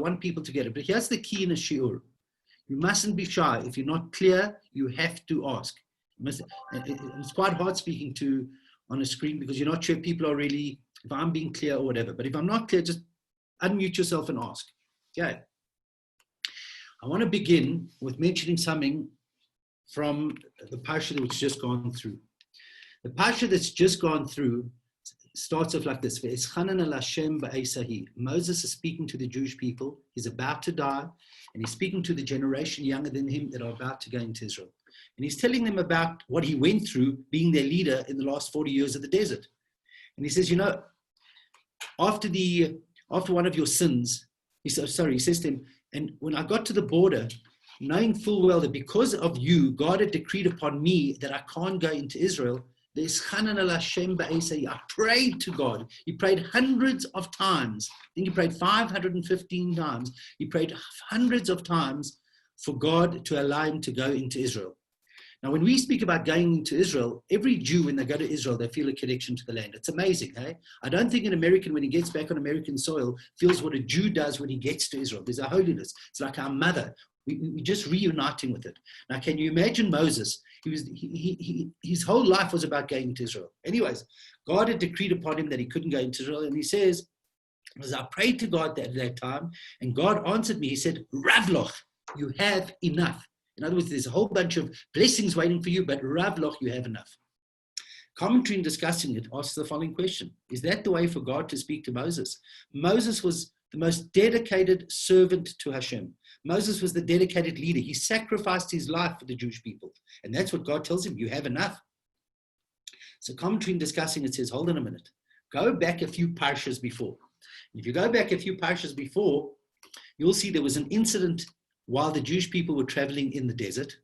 want people to get it. But here's the key in a shiur. You mustn't be shy. If you're not clear, you have to ask. It's quite hard speaking to on a screen because you're not sure if people are really, if I'm being clear or whatever. But if I'm not clear, just unmute yourself and ask. Okay. I want to begin with mentioning something from the parsha that's just gone through. The parsha that's just gone through starts off like this. Moses is speaking to the Jewish people. He's about to die, and he's speaking to the generation younger than him that are about to go into Israel. And he's telling them about what he went through being their leader in the last 40 years of the desert. And he says, after one of your sins, he says to him, and when I got to the border, knowing full well that because of you, God had decreed upon me that I can't go into Israel, I prayed to God. He prayed hundreds of times. I think he prayed 515 times. He prayed hundreds of times for God to allow him to go into Israel. Now, when we speak about going into Israel, every Jew, when they go to Israel, they feel a connection to the land. It's amazing, hey? I don't think an American, when he gets back on American soil, feels what a Jew does when he gets to Israel. There's a holiness. It's like our mother. We're just reuniting with it. Now, can you imagine Moses? His whole life was about going to Israel. Anyways, God had decreed upon him that he couldn't go into Israel. And he says, as I prayed to God at that time, and God answered me, he said, Ravloch, you have enough. In other words, there's a whole bunch of blessings waiting for you, but Ravloch, you have enough. Commentary in discussing it asks the following question. Is that the way for God to speak to Moses? Moses was the most dedicated servant to Hashem. Moses was the dedicated leader. He sacrificed his life for the Jewish people. And that's what God tells him, you have enough. So commentary in discussing it says, hold on a minute. Go back a few parshas before. And if you go back a few parshas before, you'll see there was an incident while the Jewish people were traveling in the desert,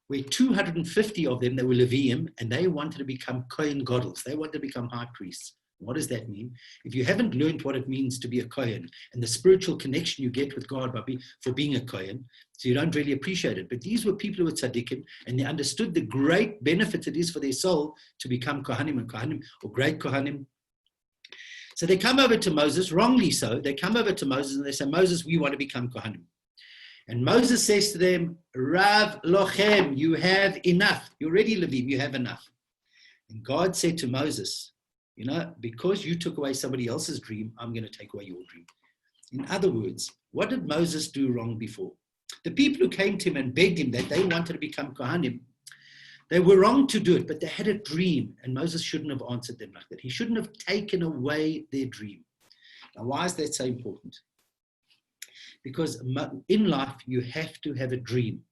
where 250 of them, they were Leviim, and they wanted to become Kohen Gadol. They wanted to become high priests. What does that mean? If you haven't learned what it means to be a Kohen and the spiritual connection you get with God for being a Kohen, so you don't really appreciate it. But these were people who were tzaddikim, and they understood the great benefit it is for their soul to become Kohanim or great Kohanim. So they come over to Moses, wrongly so. They come over to Moses and they say, Moses, we want to become Kohanim. And Moses says to them, Rav lochem, you have enough. You're already Levim, you have enough. And God said to Moses, because you took away somebody else's dream, I'm going to take away your dream. In other words, what did Moses do wrong before? The people who came to him and begged him that they wanted to become Kohanim, they were wrong to do it, but they had a dream, and Moses shouldn't have answered them like that. He shouldn't have taken away their dream. Now, why is that so important? Because in life, you have to have a dream.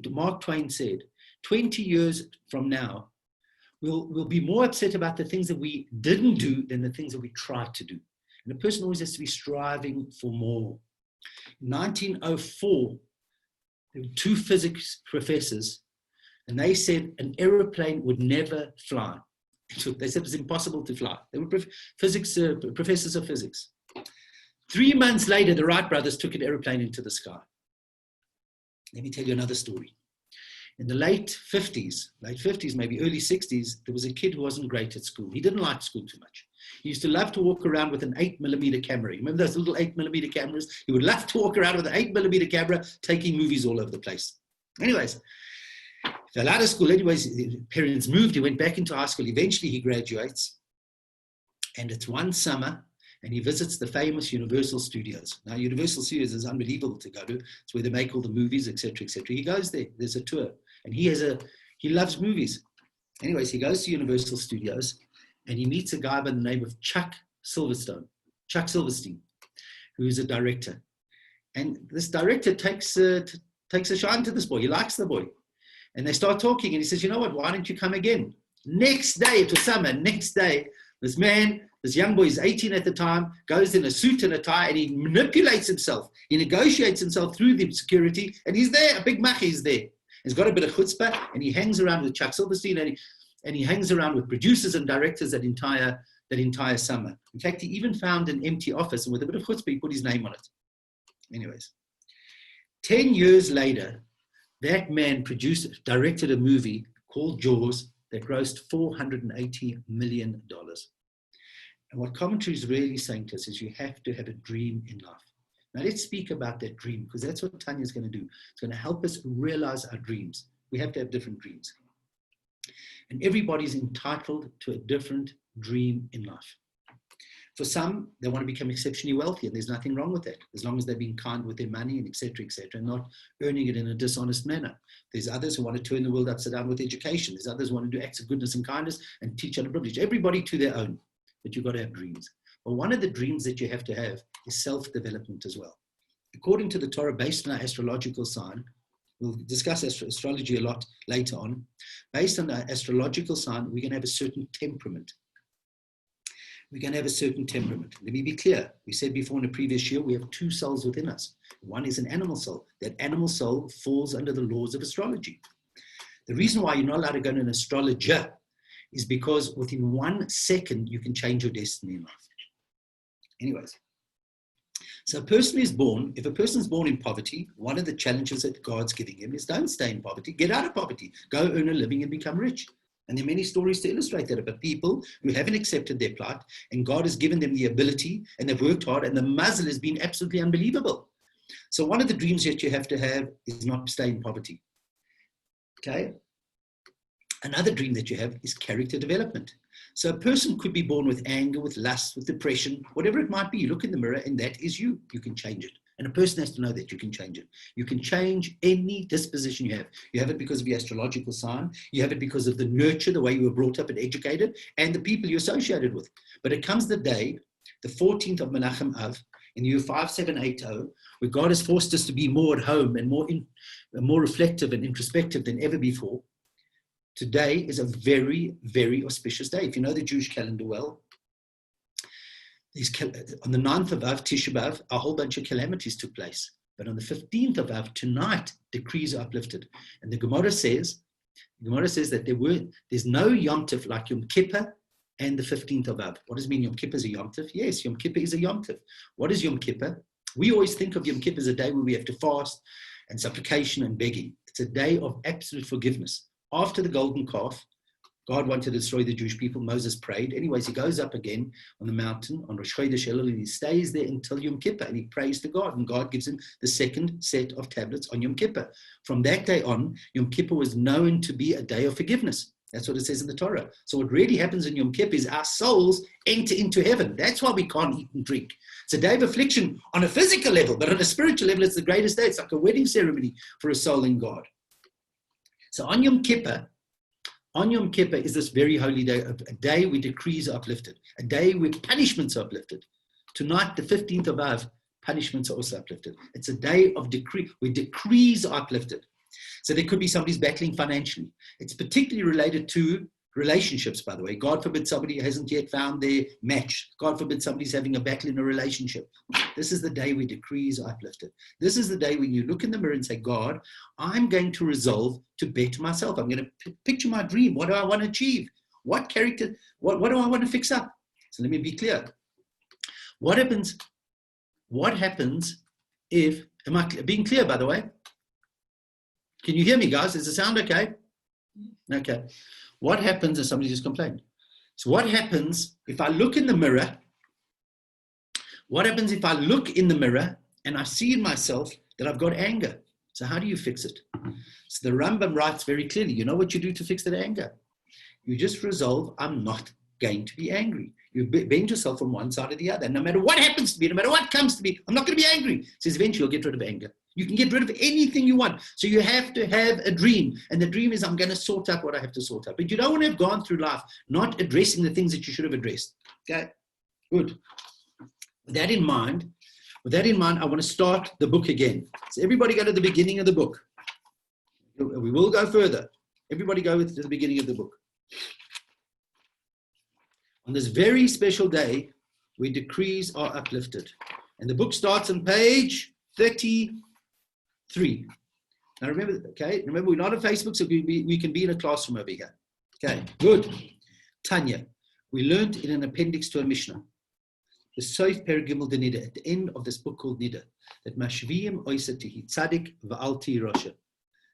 Mark Twain said, 20 years from now, we'll be more upset about the things that we didn't do than the things that we tried to do. And a person always has to be striving for more. In 1904, there were two physics professors, and they said an aeroplane would never fly. They said it was impossible to fly. They were professors of physics. 3 months later, the Wright brothers took an aeroplane into the sky. Let me tell you another story. In the late 50s, maybe early 60s, there was a kid who wasn't great at school. He didn't like school too much. He used to love to walk around with an 8mm camera. Remember those little 8mm cameras? He would love to walk around with an 8mm camera, taking movies all over the place. Anyways, he fell out of school. Anyways, his parents moved. He went back into high school. Eventually, he graduates. And it's one summer, and he visits the famous Universal Studios. Now, Universal Studios is unbelievable to go to. It's where they make all the movies, etc., etc. He goes there. There's a tour. And he loves movies. Anyways, he goes to Universal Studios, and he meets a guy by the name of Chuck Silverstein, who is a director. And this director takes a shine to this boy. He likes the boy. And they start talking, and he says, you know what, why don't you come again? Next day, it was summer, next day, this young boy is 18 at the time, goes in a suit and a tie, and he manipulates himself. He negotiates himself through the security, and he's there. A big machi is there. He's got a bit of chutzpah, and he hangs around with Chuck Silverstein, and he hangs around with producers and directors that entire summer. In fact, he even found an empty office, and with a bit of chutzpah, he put his name on it. Anyways, 10 years later, that man directed a movie called Jaws that grossed $480 million. And what commentary is really saying to us is you have to have a dream in life. Now let's speak about that dream, because that's what Tanya is going to do. It's going to help us realize our dreams. We have to have different dreams. And everybody's entitled to a different dream in life. For some, they want to become exceptionally wealthy, and there's nothing wrong with that, as long as they're being kind with their money and et cetera, and not earning it in a dishonest manner. There's others who want to turn the world upside down with education. There's others who want to do acts of goodness and kindness and teach underprivileged. Everybody to their own, but you've got to have dreams. Well, one of the dreams that you have to have is self-development as well. According to the Torah, based on our astrological sign, we'll discuss astrology a lot later on. Based on our astrological sign, we're going to have a certain temperament. We're going to have a certain temperament. Let me be clear. We said before in the previous year, we have two souls within us. One is an animal soul. That animal soul falls under the laws of astrology. The reason why you're not allowed to go to an astrologer is because within 1 second, you can change your destiny in life. Anyways, so a person is born, if a person is born in poverty, one of the challenges that God's giving him is don't stay in poverty, get out of poverty, go earn a living and become rich. And there are many stories to illustrate that about people who haven't accepted their plight, and God has given them the ability, and they've worked hard, and the muzzle has been absolutely unbelievable. So one of the dreams that you have to have is not stay in poverty. Okay? Another dream that you have is character development. So a person could be born with anger, with lust, with depression, whatever it might be. You look in the mirror and that is you. You can change it. And a person has to know that you can change it. You can change any disposition you have. You have it because of your astrological sign. You have it because of the nurture, the way you were brought up and educated, and the people you're associated with. But it comes the day, the 14th of Menachem Av, in the year 5780, where God has forced us to be more at home and more reflective and introspective than ever before. Today is a very, very auspicious day. If you know the Jewish calendar well, on the 9th of Av, Tisha B'Av, a whole bunch of calamities took place. But on the 15th of Av, tonight, decrees are uplifted. And the Gemara says that there's no Yom Tov like Yom Kippur and the 15th of Av. What does it mean Yom Kippur is a Yom Tov? Yes, Yom Kippur is a Yom Tov. What is Yom Kippur? We always think of Yom Kippur as a day where we have to fast and supplication and begging. It's a day of absolute forgiveness. After the golden calf, God wanted to destroy the Jewish people. Moses prayed. Anyways, he goes up again on the mountain on Rosh Chodesh Elul, and he stays there until Yom Kippur, and he prays to God, and God gives him the second set of tablets on Yom Kippur. From that day on, Yom Kippur was known to be a day of forgiveness. That's what it says in the Torah. So what really happens in Yom Kippur is our souls enter into heaven. That's why we can't eat and drink. It's a day of affliction on a physical level, but on a spiritual level, it's the greatest day. It's like a wedding ceremony for a soul in God. So on Yom Kippur is this very holy day, a day where decrees are uplifted, a day where punishments are uplifted. Tonight, the 15th of Av, punishments are also uplifted. It's a day of decree, where decrees are uplifted. So there could be somebody's battling financially. It's particularly related to relationships, by the way. God forbid somebody hasn't yet found their match. God forbid somebody's having a battle in a relationship. This is the day where decrees are uplifted. This is the day when you look in the mirror and say, God, I'm going to resolve to better myself. I'm going to picture my dream. What do I want to achieve? What character, what do I want to fix up? So let me be clear. What happens if, am I being clear, by the way? Can you hear me, guys? Does it sound okay? Okay. What happens if somebody just complained? So what happens if I look in the mirror? What happens if I look in the mirror and I see in myself that I've got anger? So how do you fix it? So the Rambam writes very clearly, you know what you do to fix that anger? You just resolve, I'm not going to be angry. You bend yourself from one side to the other. No matter what happens to me, no matter what comes to me, I'm not going to be angry. Says eventually you'll get rid of anger. You can get rid of anything you want. So you have to have a dream. And the dream is I'm going to sort out what I have to sort out. But you don't want to have gone through life not addressing the things that you should have addressed. Okay? Good. With that in mind, I want to start the book again. So everybody go to the beginning of the book. We will go further. Everybody go to the beginning of the book. On this very special day where decrees are uplifted. And the book starts on page 33. Now remember, we're not on Facebook, so we can be in a classroom over here. Okay, good. Tanya, we learned in an appendix to a Mishnah, the Soif Perigimel de Nida, at the end of this book called Nida, that Mashviyim Oisatihi Tsatik Va'alti Rosha,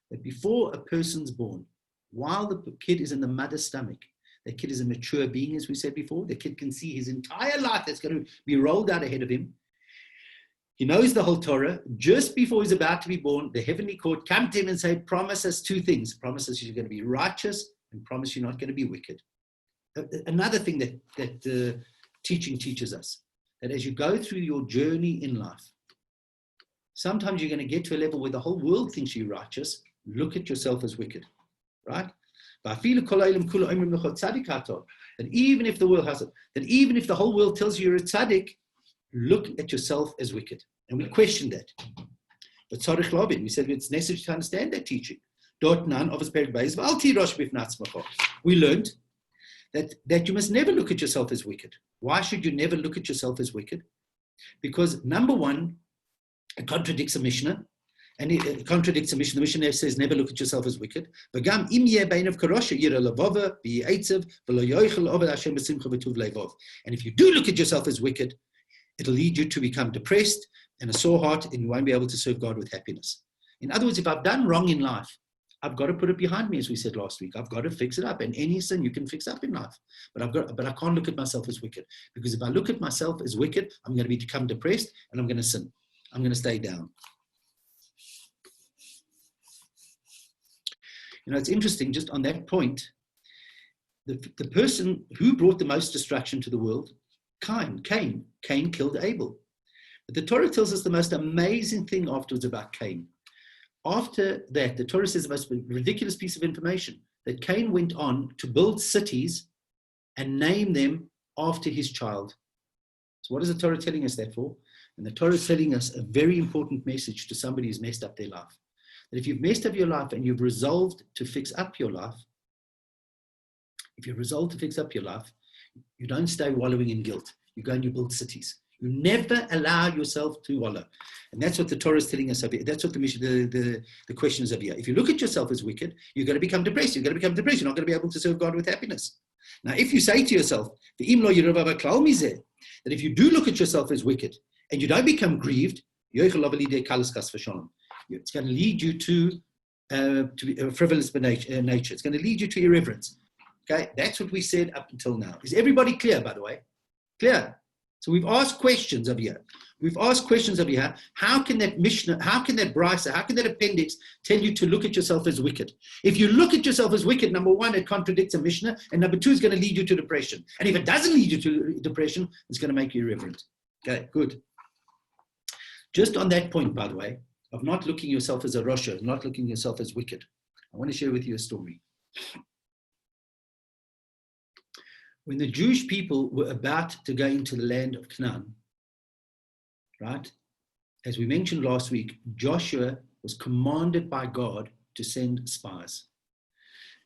that before a person's born, while the kid is in the mother's stomach, the kid is a mature being, as we said before. The kid can see his entire life that's going to be rolled out ahead of him. He knows the whole Torah. Just before he's about to be born, the heavenly court come to him and say, promise us two things. Promise us you're going to be righteous and promise you're not going to be wicked. Another thing that teaching teaches us, that as you go through your journey in life, sometimes you're going to get to a level where the whole world thinks you're righteous. Look at yourself as wicked, right? That even if the world has it, that even if the whole world tells you you're a tzaddik, look at yourself as wicked. And we questioned that. But tzarich labin, we said it's necessary to understand that teaching. We learned that you must never look at yourself as wicked. Why should you never look at yourself as wicked? Because number one, it contradicts a Mishnah. And it contradicts a Mishnah. The Mishnah says, never look at yourself as wicked. And if you do look at yourself as wicked, it'll lead you to become depressed and a sore heart, and you won't be able to serve God with happiness. In other words, if I've done wrong in life, I've got to put it behind me, as we said last week. I've got to fix it up. And any sin you can fix up in life. But I can't look at myself as wicked. Because if I look at myself as wicked, I'm going to become depressed and I'm going to sin. I'm going to stay down. You know, it's interesting, just on that point, the person who brought the most destruction to the world, Cain killed Abel. But the Torah tells us the most amazing thing afterwards about Cain. After that, the Torah says the most ridiculous piece of information, that Cain went on to build cities and name them after his child. So what is the Torah telling us that for? And the Torah is telling us a very important message to somebody who's messed up their life. That if you've messed up your life and you've resolved to fix up your life, you don't stay wallowing in guilt. You go and you build cities. You never allow yourself to wallow. And that's what the Torah is telling us over here. That's what the question is over here. If you look at yourself as wicked, you're going to become depressed. You're not going to be able to serve God with happiness. Now, if you say to yourself, that if you do look at yourself as wicked and you don't become grieved, it's going to lead you to a frivolous nature. It's going to lead you to irreverence. Okay, that's what we said up until now. Is everybody clear, by the way? Clear? So we've asked questions over here. How can that Mishnah, how can that Brisa, how can that appendix tell you to look at yourself as wicked? If you look at yourself as wicked, number one, it contradicts a Mishnah, and number two, it's going to lead you to depression. And if it doesn't lead you to depression, it's going to make you irreverent. Okay, good. Just on that point, by the way, of not looking yourself as a Rasha, not looking yourself as wicked, I want to share with you a story. When the Jewish people were about to go into the land of Canaan, right, as we mentioned last week, Joshua was commanded by God to send spies.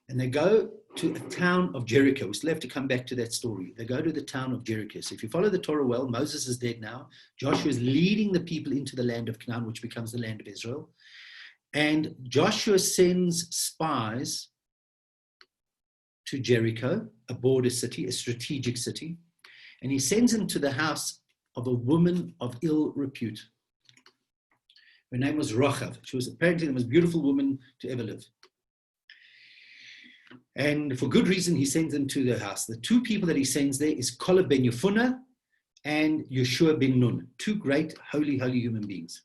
And they go to a town of Jericho. We still have to come back to that story. They go to the town of Jericho. So if you follow the Torah well, Moses is dead now. Joshua is leading the people into the land of Canaan, which becomes the land of Israel. And Joshua sends spies to Jericho, a border city, a strategic city. And he sends them to the house of a woman of ill repute. Her name was Rachav. She was apparently the most beautiful woman to ever live. And for good reason, he sends them to the house. The two people that he sends there is Kaleb ben Yefuneh and Yeshua ben Nun, two great, holy human beings.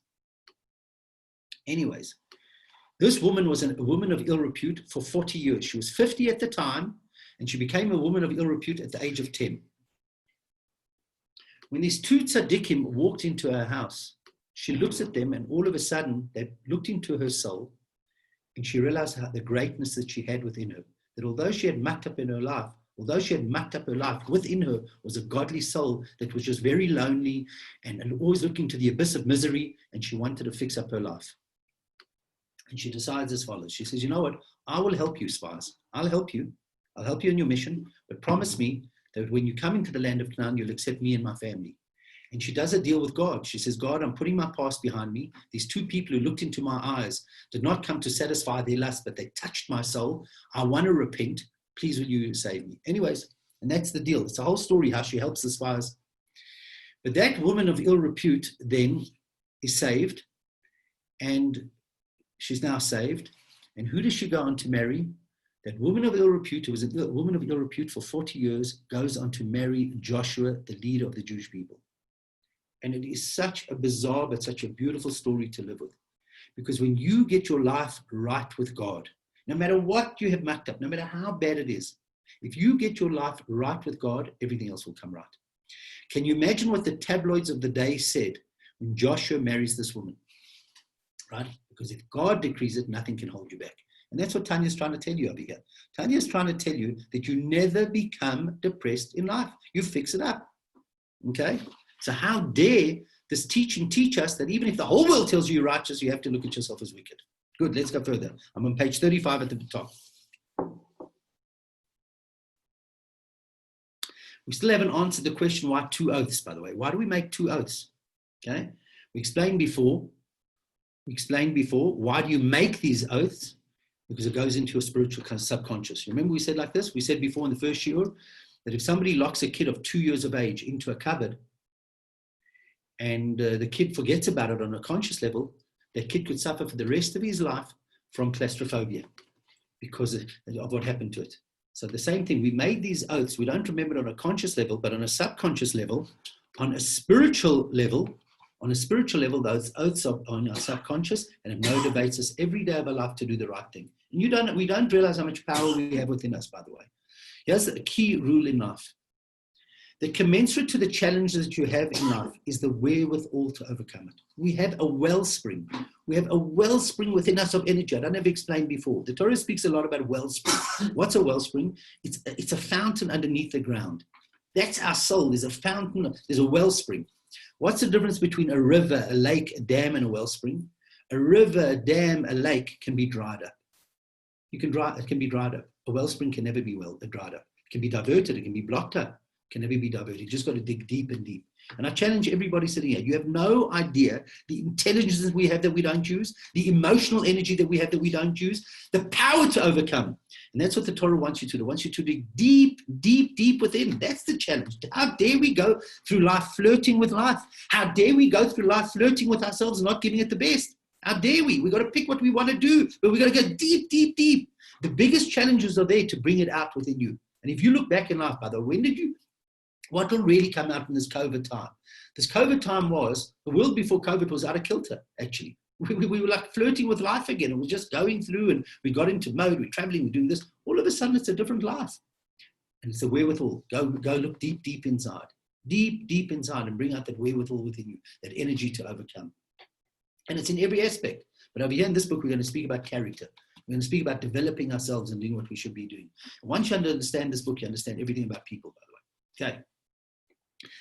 Anyways, this woman was a woman of ill repute for 40 years. She was 50 at the time, and she became a woman of ill repute at the age of 10. When these two tzaddikim walked into her house, she looks at them, and all of a sudden, they looked into her soul, and she realized the greatness that she had within her. That although she had mucked up her life, within her was a godly soul that was just very lonely and always looking to the abyss of misery, and she wanted to fix up her life. And she decides as follows. She says, you know what? I will help you, spies. I'll help you. I'll help you in your mission, but promise me that when you come into the land of Canaan, you'll accept me and my family. And she does a deal with God. She says, God, I'm putting my past behind me. These two people who looked into my eyes did not come to satisfy their lust, but they touched my soul. I want to repent. Please, will you save me? Anyways, and that's the deal. It's a whole story how she helps the spies. But that woman of ill repute then is saved, and she's now saved. And who does she go on to marry? That woman of ill repute, who was a woman of ill repute for 40 years, goes on to marry Joshua, the leader of the Jewish people. And it is such a bizarre, but such a beautiful story to live with. Because when you get your life right with God, no matter what you have mucked up, no matter how bad it is, if you get your life right with God, everything else will come right. Can you imagine what the tabloids of the day said when Joshua marries this woman? Right? Because if God decrees it, nothing can hold you back. And that's what Tanya is trying to tell you over here. Tanya is trying to tell you that you never become depressed in life. You fix it up. Okay? So how dare this teaching teach us that even if the whole world tells you you're righteous, you have to look at yourself as wicked. Good, let's go further. I'm on page 35 at the top. We still haven't answered the question, why 2 oaths, by the way. Why do we make 2 oaths? Okay? We explained before, why do you make these oaths? Because it goes into your spiritual subconscious. Remember we said like this? We said before in the first year that if somebody locks a kid of 2 years of age into a cupboard and the kid forgets about it on a conscious level, that kid could suffer for the rest of his life from claustrophobia because of what happened to it. So the same thing, we made these oaths. We don't remember it on a conscious level, but on a subconscious level, on a spiritual level, those oaths are on our subconscious, and it motivates us every day of our life to do the right thing. And we don't realize how much power we have within us, by the way. Here's a key rule in life. The commensurate to the challenges that you have in life is the wherewithal to overcome it. We have a wellspring. We have a wellspring within us of energy. I don't have explained before. The Torah speaks a lot about wellspring. What's a wellspring? It's a fountain underneath the ground. That's our soul. There's a fountain, there's a wellspring. What's the difference between a river, a lake, a dam, and a wellspring? A river, a dam, a lake can be dried up. It can be dried up. A wellspring can never be dried up. It can be diverted. It can be blocked up. It can never be diverted. You just got to dig deep and deep. And I challenge everybody sitting here. You have no idea the intelligence that we have that we don't use, the emotional energy that we have that we don't use, the power to overcome. And that's what the Torah wants you to do. It wants you to dig deep, deep, deep within. That's the challenge. How dare we go through life flirting with life? How dare we go through life flirting with ourselves and not giving it the best? How dare we? We've got to pick what we want to do, but we've got to go deep, deep, deep. The biggest challenges are there to bring it out within you. And if you look back in life, by the way, what will really come out in this COVID time? This COVID time was, the world before COVID was out of kilter, actually. We were like flirting with life again. It was just going through and we got into mode, we're traveling, we're doing this. All of a sudden, it's a different life. And it's the wherewithal. Go look deep, deep inside. Deep, deep inside and bring out that wherewithal within you, that energy to overcome. And it's in every aspect. But over here in this book, we're going to speak about character. We're going to speak about developing ourselves and doing what we should be doing. And once you understand this book, you understand everything about people, by the way. Okay.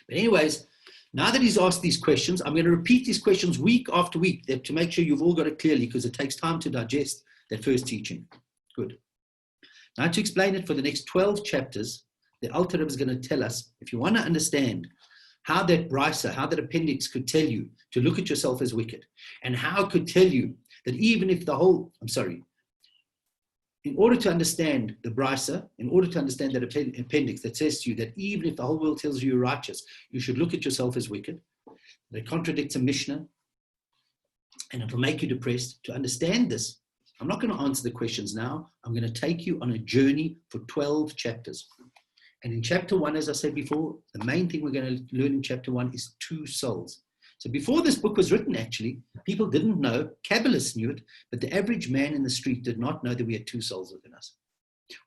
But anyways, now that he's asked these questions, I'm going to repeat these questions week after week to make sure you've all got it clearly, because it takes time to digest that first teaching. Good. Now to explain it for the next 12 chapters, the Alter Rebbe is going to tell us, if you want to understand how that brisa, how that appendix could tell you to look at yourself as wicked, and how it could tell you that even if in order to understand the brisa, in order to understand that appendix that says to you that even if the whole world tells you you're righteous, you should look at yourself as wicked, that contradicts a Mishnah, and it will make you depressed. To understand this, I'm not going to answer the questions now. I'm going to take you on a journey for 12 chapters. And in chapter 1, as I said before, the main thing we're going to learn in chapter 1 is 2 souls. So before this book was written, actually, people didn't know, Kabbalists knew it, but the average man in the street did not know that we had 2 souls within us.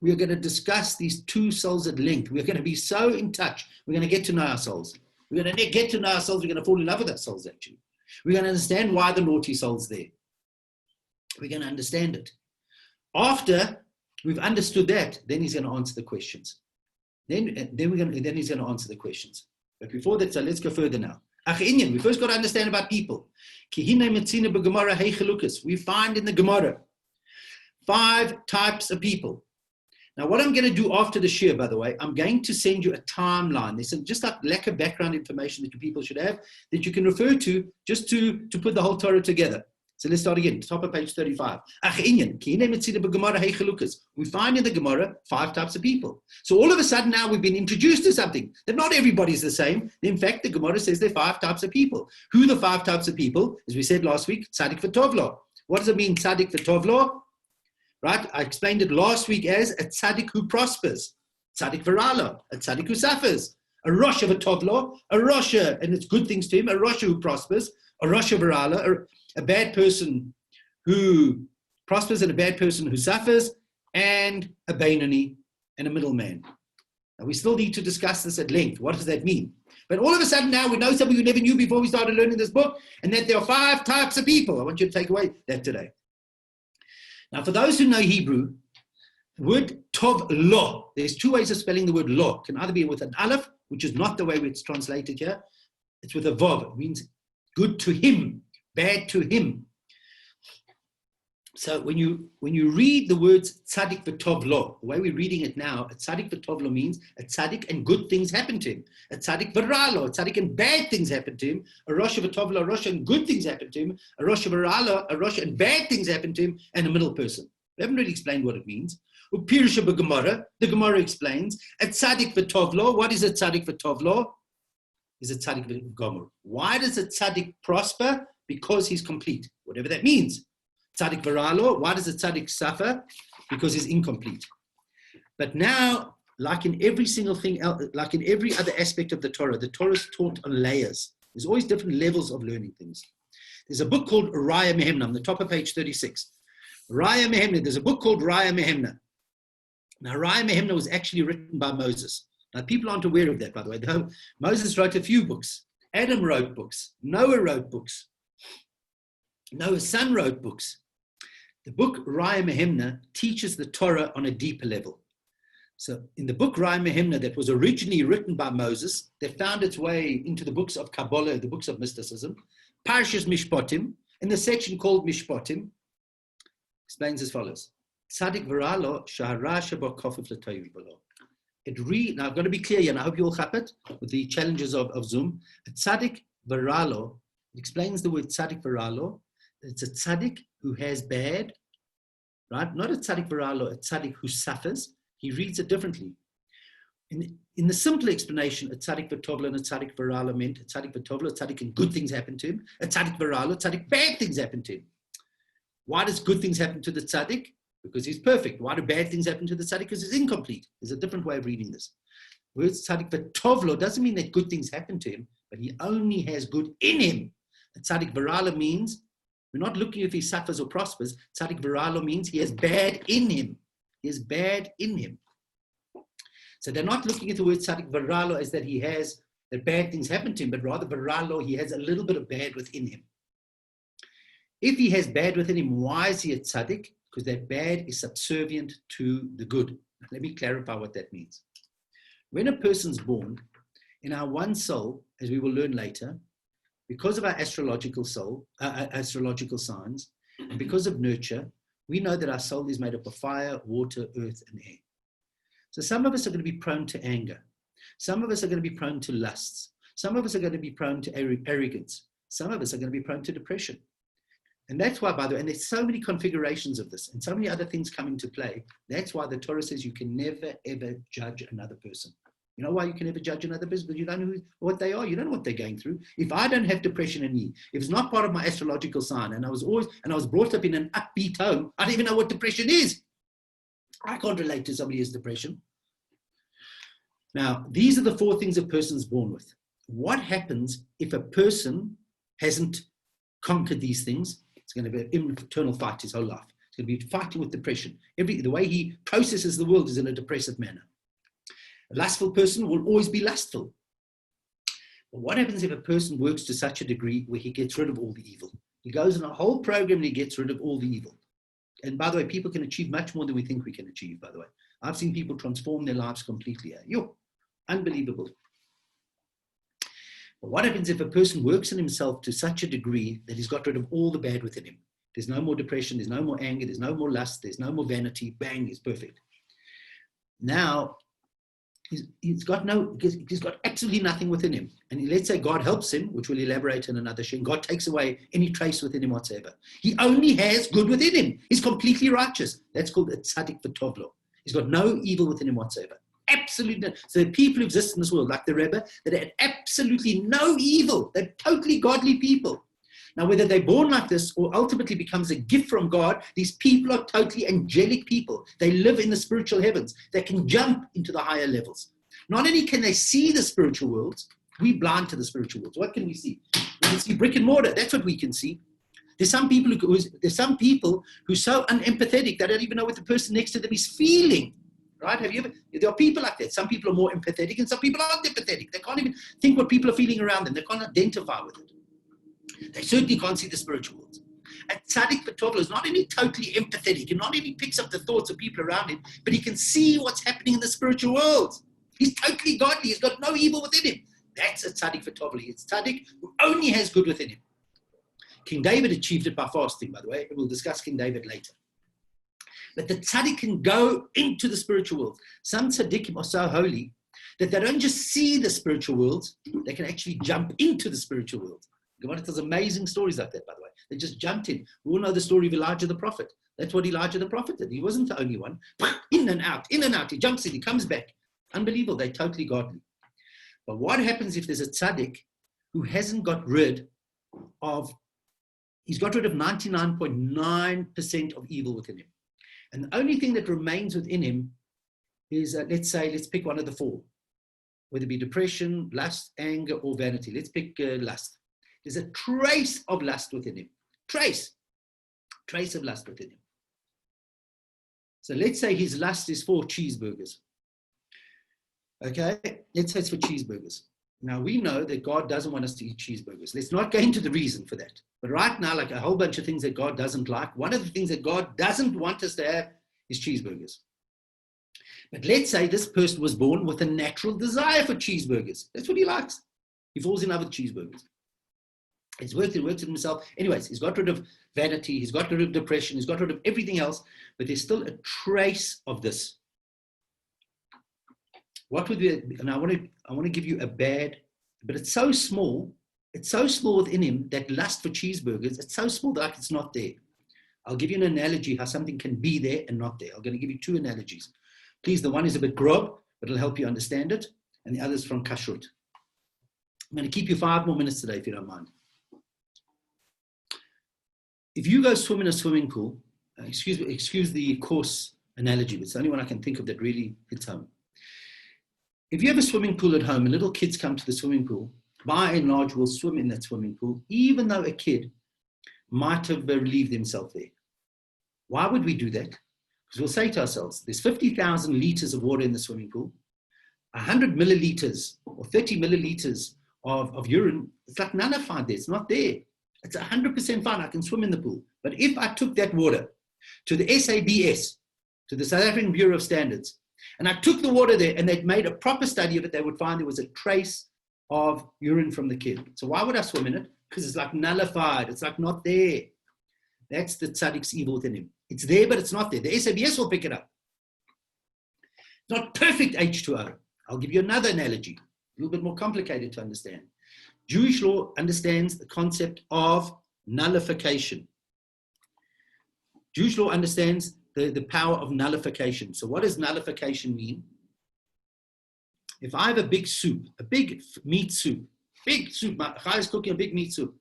We are going to discuss these 2 souls at length. We're going to be so in touch. We're going to get to know our souls. We're going to get to know our souls. We're going to fall in love with our souls, actually. We're going to understand why the naughty soul's there. We're going to understand it. After we've understood that, then he's going to answer the questions. Then he's going to answer the questions. But before that, so let's go further now. We first got to understand about people. We find in the Gemara 5 types of people. Now, what I'm going to do after the shir, by the way, I'm going to send you a timeline. There's just like lack of background information that you people should have that you can refer to just to put the whole Torah together. So let's start again, top of page 35. We find in the Gemara 5 types of people. So all of a sudden now we've been introduced to something, that not everybody's the same. In fact, the Gemara says there are 5 types of people. Who are the 5 types of people? As we said last week, Tsatik v'tovlo. What does it mean, Tsatik v'tovlo? Right? I explained it last week as a Tsadik who prospers. Tsadik v'ralo, a Tsadik who suffers. A Rosh of a Tovlo, a Rosha, and it's good things to him, a Rosha who prospers, a Rosh of Varala, a bad person who prospers and a bad person who suffers, and a Bainani and a middleman. Now, we still need to discuss this at length. What does that mean? But all of a sudden now we know something we never knew before we started learning this book, and that there are 5 types of people. I want you to take away that today. Now, for those who know Hebrew, the word tov lo, there's 2 ways of spelling the word lo. It can either be with an aleph, which is not the way it's translated here. It's with a vav. It means good to him, bad to him. So when you read the words tzadik v'tov lo, the way we're reading it now, a tzadik v'tov lo means a tzadik and good things happen to him. A tzadik v'ra lo, a tzadik and bad things happen to him. A rosh v'tov lo, a rosh and good things happen to him. A rosh v'ra lo, a rosh and bad things happen to him. And a middle person. We haven't really explained what it means. Upirsha b'gemara, the Gemara explains, a tzadik v'tov lo, what is a tzadik v'tov lo? Is a tzadik v'gomor. Why does a tzadik prosper? Because he's complete, whatever that means. Tzadik varalo, why does a tzadik suffer? Because he's incomplete. But now, like in every single thing else, like in every other aspect of the Torah is taught on layers. There's always different levels of learning things. There's a book called Raya Mehemna, on the top of page 36. Raya Mehemna, there's a book called Raya Mehemna. Now, Raya Mehemna was actually written by Moses. Now, people aren't aware of that, by the way. Moses wrote a few books. Adam wrote books. Noah wrote books. Noah's son wrote books. The book Raya Mehemna teaches the Torah on a deeper level. So in the book Raya Mehemna that was originally written by Moses, that found its way into the books of Kabbalah, the books of mysticism, Parshas Mishpotim, in the section called Mishpotim, explains as follows. Tzadik varalo shahara sheba kofif l'toiv below. Now I've got to be clear here, and I hope you all have it with the challenges of Zoom. A tzadik varalo, it explains the word tzadik varalo. It's a tzaddik who has bad, right? Not a tzaddik varalo, a tzaddik who suffers. He reads it differently. In the simple explanation, a tzaddik v'tovlo and a tzaddik varalo meant a tzaddik v'tovlo, a tzaddik and good things happen to him. A tzaddik varalo, a tzaddik bad things happen to him. Why does good things happen to the tzaddik? Because he's perfect. Why do bad things happen to the tzaddik? Because he's incomplete. There's a different way of reading this. The word tzaddik v'tovlo doesn't mean that good things happen to him, but he only has good in him. A tzaddik varalo means we're not looking if he suffers or prospers. Tzadik varalo means he has bad in him. He has bad in him. So they're not looking at the word tzadik varalo as that he has, that bad things happen to him, but rather varalo, he has a little bit of bad within him. If he has bad within him, why is he a tzadik? Because that bad is subservient to the good. Let me clarify what that means. When a person's born, in our one soul, as we will learn later, because of our astrological signs, and because of nurture, we know that our soul is made up of fire, water, earth, and air. So some of us are going to be prone to anger. Some of us are going to be prone to lusts. Some of us are going to be prone to arrogance. Some of us are going to be prone to depression. And that's why, by the way, and there's so many configurations of this, and so many other things come into play. That's why the Torah says you can never, ever judge another person. You know why you can never judge another person? Because you don't know what they are. You don't know what they're going through. If I don't have depression in me, if it's not part of my astrological sign, and I was brought up in an upbeat home, I don't even know what depression is. I can't relate to somebody who has depression. Now, these are the 4 things a person's born with. What happens if a person hasn't conquered these things? It's going to be an internal fight his whole life. It's going to be fighting with depression. The way he processes the world is in a depressive manner. A lustful person will always be lustful. But what happens if a person works to such a degree where he gets rid of all the evil? He goes on a whole program and he gets rid of all the evil. And by the way, people can achieve much more than we think we can achieve, by the way. I've seen people transform their lives completely. Unbelievable. But what happens if a person works on himself to such a degree that he's got rid of all the bad within him? There's no more depression, there's no more anger, there's no more lust, there's no more vanity. Bang, he's perfect. Now, he's got absolutely nothing within him. And let's say God helps him, which we'll elaborate in another show. God takes away any trace within him whatsoever. He only has good within him. He's completely righteous. That's called a tzadik v'tovlo. He's got no evil within him whatsoever. Absolutely no. So the people who exist in this world, like the Rabbi, that had absolutely no evil. They're totally godly people. Now, whether they're born like this or ultimately becomes a gift from God, these people are totally angelic people. They live in the spiritual heavens. They can jump into the higher levels. Not only can they see the spiritual world, we're blind to the spiritual world. What can we see? We can see brick and mortar. That's what we can see. There's some people who are so unempathetic they don't even know what the person next to them is feeling. Right? There are people like that. Some people are more empathetic and some people aren't empathetic. They can't even think what people are feeling around them. They can't identify with it. They certainly can't see the spiritual world. And Tzadik Betovlo is not only totally empathetic, he not only picks up the thoughts of people around him, but he can see what's happening in the spiritual world. He's totally godly. He's got no evil within him. That's a Tzadik Betovlo. It's Tzadik who only has good within him. King David achieved it by fasting, by the way. We'll discuss King David later. But the tzaddik can go into the spiritual world. Some tzaddikim are so holy that they don't just see the spiritual world, they can actually jump into the spiritual world. Gemara tells amazing stories like that, by the way. They just jumped in. We all know the story of Elijah the prophet. That's what Elijah the prophet did. He wasn't the only one. In and out. He jumps in, he comes back. Unbelievable. They're totally godly. But what happens if there's a tzaddik who hasn't got rid of, he's got rid of 99.9% of evil within him. And the only thing that remains within him is, let's pick one of the four, whether it be depression, lust, anger, or vanity. Let's pick lust. There's a trace of lust within him. Trace of lust within him. So let's say his lust is for cheeseburgers. Okay, let's say it's for cheeseburgers. Now we know that God doesn't want us to eat cheeseburgers. Let's not go into the reason for that. But right now, like a whole bunch of things that God doesn't like, one of the things that God doesn't want us to have is cheeseburgers. But let's say this person was born with a natural desire for cheeseburgers. That's what he likes. He falls in love with cheeseburgers. He's worked it himself. Anyways, he's got rid of vanity. He's got rid of depression. He's got rid of everything else. But there's still a trace of this. What would be, and I want to give you a bad, but it's so small within him, that lust for cheeseburgers, it's so small that it's not there. I'll give you an analogy how something can be there and not there. I'm going to give you two analogies. Please, the one is a bit grob, but it'll help you understand it, and the other is from Kashrut. I'm going to keep you 5 more minutes today, if you don't mind. If you go swim in a swimming pool, excuse the coarse analogy, but it's the only one I can think of that really hits home. If you have a swimming pool at home and little kids come to the swimming pool, by and large will swim in that swimming pool, even though a kid might have relieved himself there. Why would we do that? Because we'll say to ourselves, there's 50,000 liters of water in the swimming pool, 100 milliliters or 30 milliliters of urine, it's like nullified there, it's not there. It's 100% fine, I can swim in the pool. But if I took that water to the SABS, to the South African Bureau of Standards, and I took the water there and they'd made a proper study of it, they would find there was a trace of urine from the kid. So why would I swim in it? Because it's like nullified. It's like not there. That's the tzaddik's evil within him. It's there, but it's not there. The SABS will pick it up. Not perfect H2O. I'll give you another analogy, a little bit more complicated to understand. Jewish law understands the concept of nullification. Jewish law understands the power of nullification. So what does nullification mean? If I have a big soup, a big meat soup, my chai is cooking a big meat soup,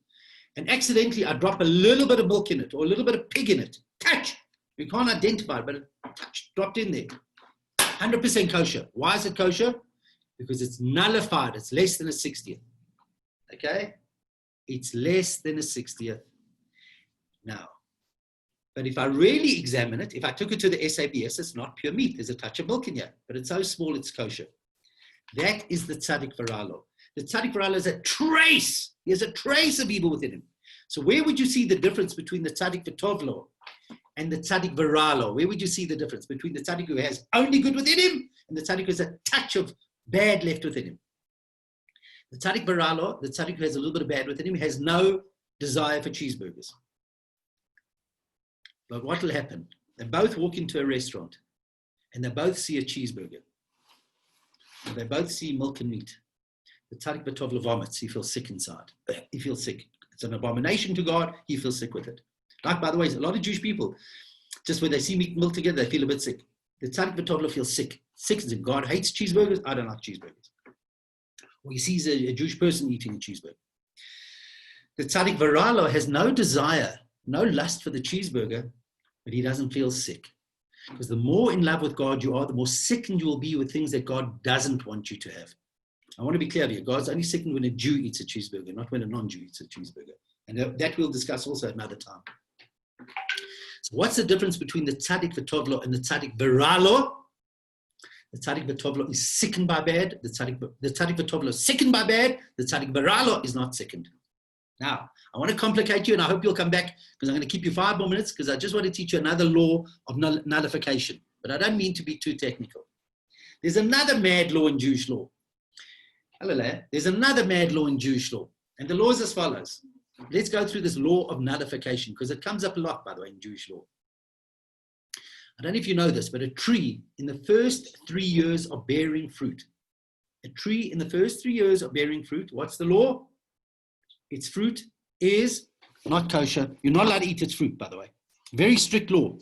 and accidentally I drop a little bit of milk in it or a little bit of pig in it, touch, we can't identify it, but it dropped in there. 100% kosher. Why is it kosher? Because it's nullified. It's less than a 60th. Okay? It's less than a 60th. Now, but if I really examine it, if I took it to the SABS, it's not pure meat. There's a touch of milk in here, but it's so small it's kosher. That is the Tzadik Varalo. The Tzadik Varalo is a trace. He has a trace of evil within him. So where would you see the difference between the Tzadik V'tovlo and the Tzadik Varalo? Where would you see the difference between the Tzadik who has only good within him and the Tzadik who has a touch of bad left within him? The Tzadik Varalo, the Tzadik who has a little bit of bad within him, has no desire for cheeseburgers. But what will happen? They both walk into a restaurant and they both see a cheeseburger. And they both see milk and meat. The Tzadik B'tovlo vomits. He feels sick inside. He feels sick. It's an abomination to God. He feels sick with it. Like, by the way, a lot of Jewish people, just when they see meat and milk together, they feel a bit sick. The Tzadik B'tovlo feels sick. Sick as in God hates cheeseburgers. I don't like cheeseburgers. Or he sees a Jewish person eating a cheeseburger. The Tzadik Varalo has no desire, no lust for the cheeseburger, but he doesn't feel sick. Because the more in love with God you are, the more sickened you will be with things that God doesn't want you to have. I want to be clear here. God's only sickened when a Jew eats a cheeseburger, not when a non-Jew eats a cheeseburger. And that we'll discuss also another time. So what's the difference between the Tzadik v'tovlo and the Tzadik v'ralo? The Tzadik v'tovlo is sickened by bad. The Tzadik v'tovlo is sickened by bad. The Tzadik v'ralo is not sickened. Now, I want to complicate you, and I hope you'll come back, because I'm going to keep you 5 more minutes, because I just want to teach you another law of nullification. But I don't mean to be too technical. There's another mad law in Jewish law. There's another mad law in Jewish law. And the law is as follows. Let's go through this law of nullification, because it comes up a lot, by the way, in Jewish law. I don't know if you know this, but a tree in the first 3 years of bearing fruit, what's the law? Its fruit is not kosher. You're not allowed to eat its fruit, by the way. Very strict law.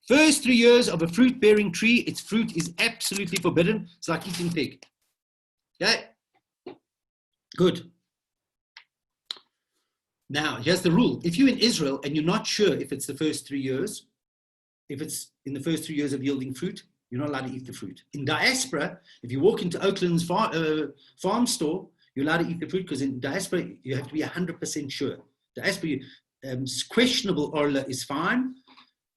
First 3 years of a fruit-bearing tree, its fruit is absolutely forbidden. It's like eating pig. Okay? Good. Now, here's the rule. If you're in Israel and you're not sure if it's the first 3 years, if it's in the first 3 years of yielding fruit, you're not allowed to eat the fruit. In diaspora, if you walk into Oakland's farm store, you're allowed to eat the fruit, because in diaspora, you have to be 100% sure. Diaspora, questionable orla is fine,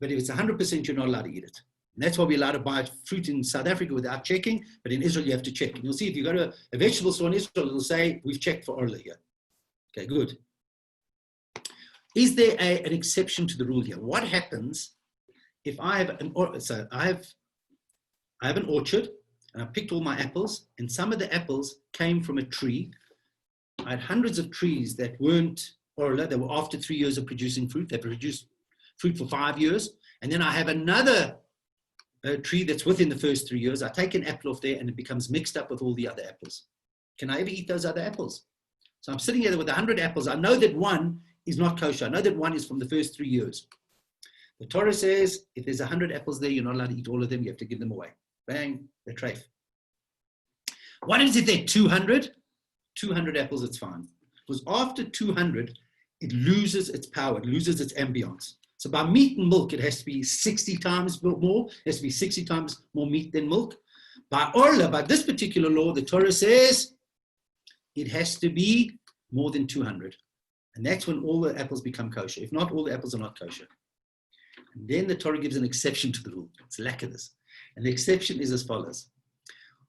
but if it's 100%, you're not allowed to eat it. And that's why we're allowed to buy fruit in South Africa without checking, but in Israel, you have to check. And you'll see if you go to a vegetable store in Israel, it'll say, we've checked for orla here. Okay, good. Is there an exception to the rule here? What happens if I have I have an orchard, and I picked all my apples, and some of the apples came from a tree. I had hundreds of trees that weren't orla, they were after 3 years of producing fruit. They produced fruit for 5 years. And then I have another tree that's within the first 3 years. I take an apple off there, and it becomes mixed up with all the other apples. Can I ever eat those other apples? So I'm sitting here with 100 apples. I know that one is not kosher. I know that one is from the first 3 years. The Torah says, if there's 100 apples there, you're not allowed to eat all of them. You have to give them away. Bang, they're treif. What is it there? 200? 200 apples, it's fine. Because after 200, it loses its power. It loses its ambience. So by meat and milk, it has to be 60 times more. It has to be 60 times more meat than milk. By orla, by this particular law, the Torah says it has to be more than 200. And that's when all the apples become kosher. If not, all the apples are not kosher. And then the Torah gives an exception to the rule. It's lack of this. And the exception is as follows.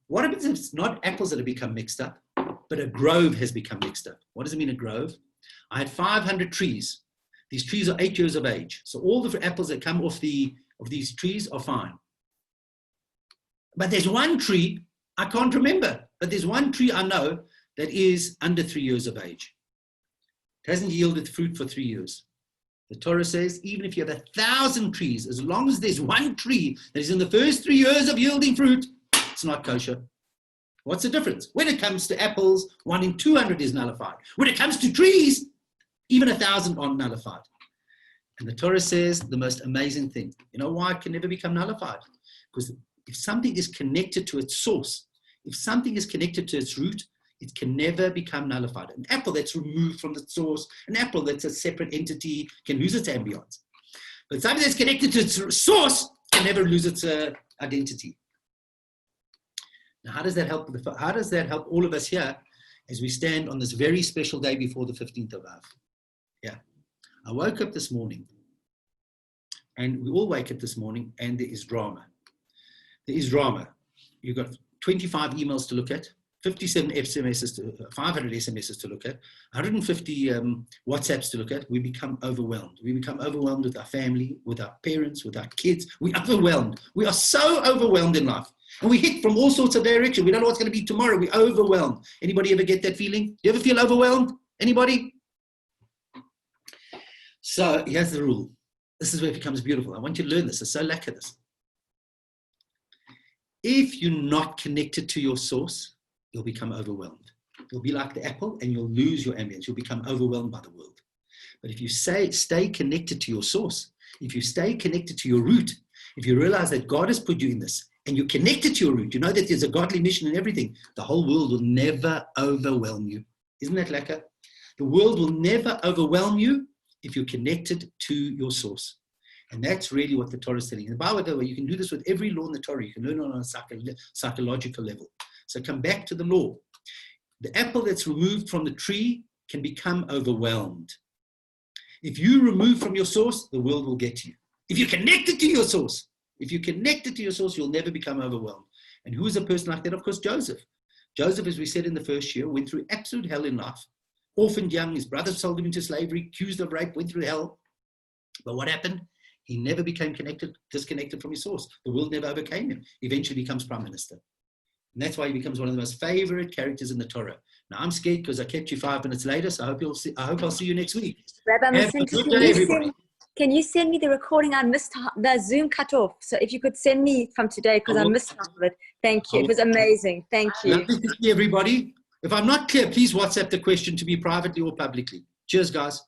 What happens if it's not apples that have become mixed up, but a grove has become mixed up? What does it mean, a grove? I had 500 trees. These trees are 8 years of age. So all the apples that come off these trees are fine. But there's one tree, I can't remember, but there's one tree I know that is under 3 years of age. It hasn't yielded fruit for 3 years. The Torah says, even if you have 1,000 trees, as long as there's one tree that is in the first 3 years of yielding fruit, it's not kosher. What's the difference? When it comes to apples, 1 in 200 is nullified. When it comes to trees, even 1,000 are nullified. And the Torah says the most amazing thing. You know why it can never become nullified? Because if something is connected to its source, if something is connected to its root, it can never become nullified. An apple that's removed from the source, an apple that's a separate entity, can lose its ambience. But something that's connected to its source can never lose its identity. Now, how does that help all of us here as we stand on this very special day before the 15th of Av? Yeah. I woke up this morning, and we all wake up this morning, and there is drama. There is drama. You've got 25 emails to look at, 57 SMSs, 500 SMSs to look at, 150 WhatsApps to look at. We become overwhelmed. We become overwhelmed with our family, with our parents, with our kids. We're overwhelmed. We are so overwhelmed in life. And we hit from all sorts of directions. We don't know what's going to be tomorrow. We're overwhelmed. Anybody ever get that feeling? Do you ever feel overwhelmed? Anybody? So here's the rule. This is where it becomes beautiful. I want you to learn this. It's so lack of this. If you're not connected to your source, you'll become overwhelmed. You'll be like the apple, and you'll lose your ambience. You'll become overwhelmed by the world. But if you stay connected to your source, if you stay connected to your root, if you realize that God has put you in this, and you're connected to your root, you know that there's a godly mission in everything, the whole world will never overwhelm you. Isn't that lekker? The world will never overwhelm you if you're connected to your source. And that's really what the Torah is telling. And by the way, you can do this with every law in the Torah. You can learn on a psychological level. So come back to the law. The apple that's removed from the tree can become overwhelmed. If you remove from your source, the world will get you. If you're connected to your source, you'll never become overwhelmed. And who is a person like that? Of course, Joseph. Joseph, as we said in the first year, went through absolute hell in life. Orphaned young, his brothers sold him into slavery, accused of rape, went through hell. But what happened? He never became disconnected from his source. The world never overcame him. Eventually becomes prime minister. And that's why he becomes one of the most favorite characters in the Torah. Now, I'm scared because I kept you 5 minutes later, so I hope I'll see you next week. Rabbi Masinter, can you send me the recording? I missed the Zoom cut off. So if you could send me from today, because I missed half of it. Thank you. It was amazing. Thank you. Lovely to see everybody. If I'm not clear, please WhatsApp the question to me privately or publicly. Cheers, guys.